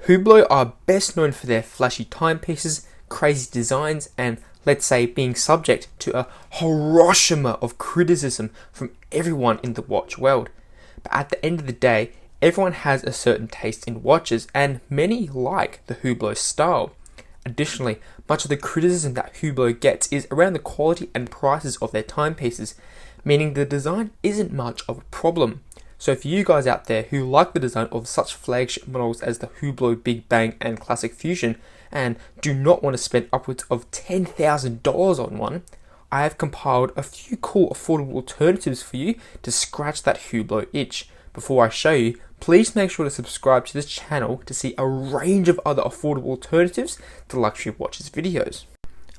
Hublot are best known for their flashy timepieces, crazy designs, and let's say being subject to a Hiroshima of criticism from everyone in the watch world. But at the end of the day, everyone has a certain taste in watches, and many like the Hublot style. Additionally, much of the criticism that Hublot gets is around the quality and prices of their timepieces, meaning the design isn't much of a problem. So for you guys out there who like the design of such flagship models as the Hublot Big Bang and Classic Fusion, and do not want to spend upwards of $10,000 on one, I have compiled a few cool affordable alternatives for you to scratch that Hublot itch. Before I show you, please make sure to subscribe to this channel to see a range of other affordable alternatives to luxury watches videos.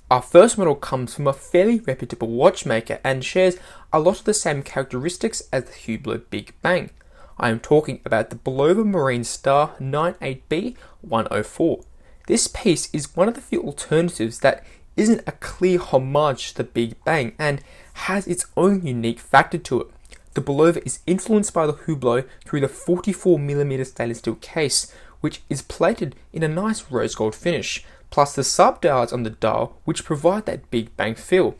Our first model comes from a fairly reputable watchmaker and shares a lot of the same characteristics as the Hublot Big Bang. I am talking about the Bulova Marine Star 98B 104. This piece is one of the few alternatives that isn't a clear homage to the Big Bang and has its own unique factor to it. The Bulova is influenced by the Hublot through the 44mm stainless steel case, which is plated in a nice rose gold finish, plus the sub-dials on the dial which provide that Big Bang feel.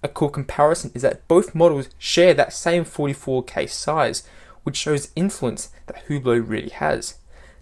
A cool comparison is that both models share that same 44 case size, which shows influence that Hublot really has.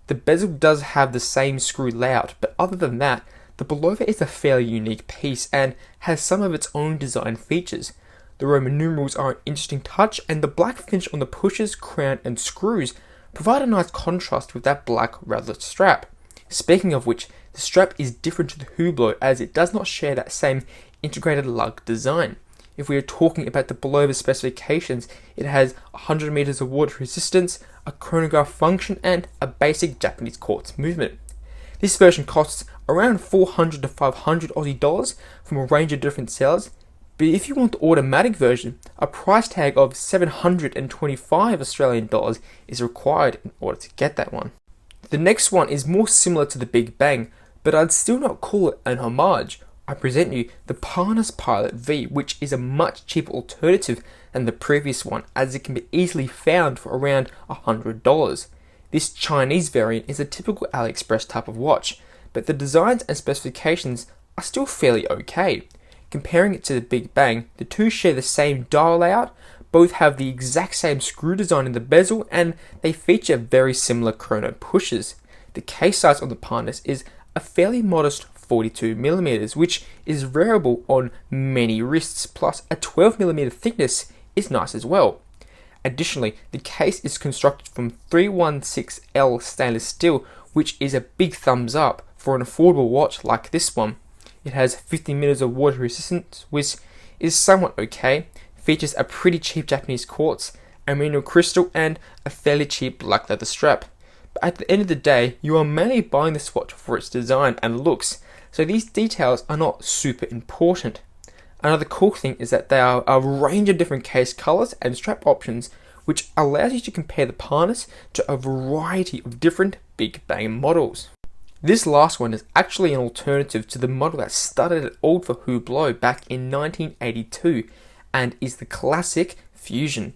The bezel does have the same screw layout, but other than that, the Bulova is a fairly unique piece and has some of its own design features. The Roman numerals are an interesting touch, and the black finish on the pushes, crown and screws provide a nice contrast with that black ratlet strap. Speaking of which, the strap is different to the Hublot as it does not share that same integrated lug design. If we are talking about the Bulova specifications, it has 100 meters of water resistance, a chronograph function, and a basic Japanese quartz movement. This version costs around 400 to 500 Aussie dollars from a range of different sellers, but if you want the automatic version, a price tag of 725 Australian dollars is required in order to get that one. The next one is more similar to the Big Bang, but I'd still not call it an homage. I present you the Pinus Pilot V, which is a much cheaper alternative than the previous one, as it can be easily found for around $100. This Chinese variant is a typical AliExpress type of watch, but the designs and specifications are still fairly okay. Comparing it to the Big Bang, the two share the same dial layout, both have the exact same screw design in the bezel, and they feature very similar chrono pushes. The case size on the Pinus is a fairly modest 42mm, which is variable on many wrists, plus a 12mm thickness is nice as well. Additionally, the case is constructed from 316L stainless steel, which is a big thumbs up for an affordable watch like this one. It has 50 meters of water resistance, which is somewhat okay, features a pretty cheap Japanese quartz, a merino crystal, and a fairly cheap black leather strap. But at the end of the day, you are mainly buying this watch for its design and looks, so these details are not super important. Another cool thing is that there are a range of different case colors and strap options, which allows you to compare the Pinus to a variety of different Big Bang models. This last one is actually an alternative to the model that started it all for Hublot back in 1982 and is the Classic Fusion.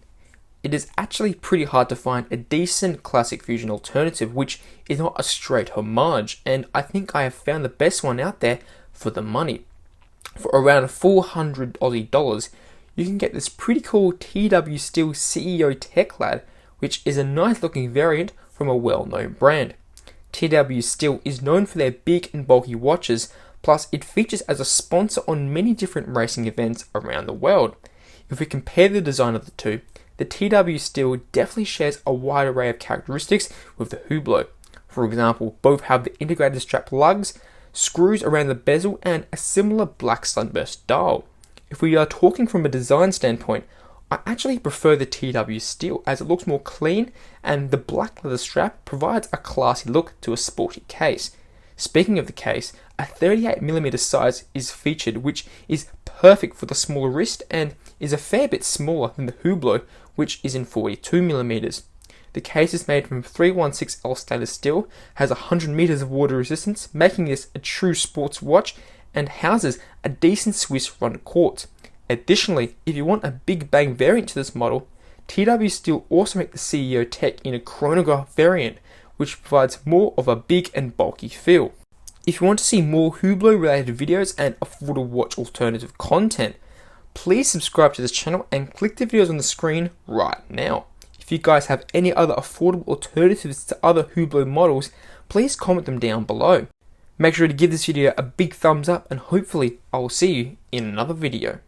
It is actually pretty hard to find a decent Classic Fusion alternative which is not a straight homage, and I think I have found the best one out there for the money. For around 400 Aussie dollars, you can get this pretty cool TW Steel CEO Tech Lad, which is a nice looking variant from a well-known brand. TW Steel is known for their big and bulky watches, plus it features as a sponsor on many different racing events around the world. If we compare the design of the two, the TW Steel definitely shares a wide array of characteristics with the Hublot. For example, both have the integrated strap lugs, screws around the bezel, and a similar black sunburst dial. If we are talking from a design standpoint, I actually prefer the TW Steel as it looks more clean, and the black leather strap provides a classy look to a sporty case. Speaking of the case, a 38mm size is featured, which is perfect for the smaller wrist and is a fair bit smaller than the Hublot, which is in 42mm. The case is made from 316L stainless steel, has 100 meters of water resistance, making this a true sports watch, and houses a decent Swiss run quartz. Additionally, if you want a Big Bang variant to this model, TW Steel also make the CEO Tech in a chronograph variant, which provides more of a big and bulky feel. If you want to see more Hublot related videos and affordable watch alternative content, please subscribe to this channel and click the videos on the screen right now. If you guys have any other affordable alternatives to other Hublot models, please comment them down below. Make sure to give this video a big thumbs up, and hopefully I will see you in another video.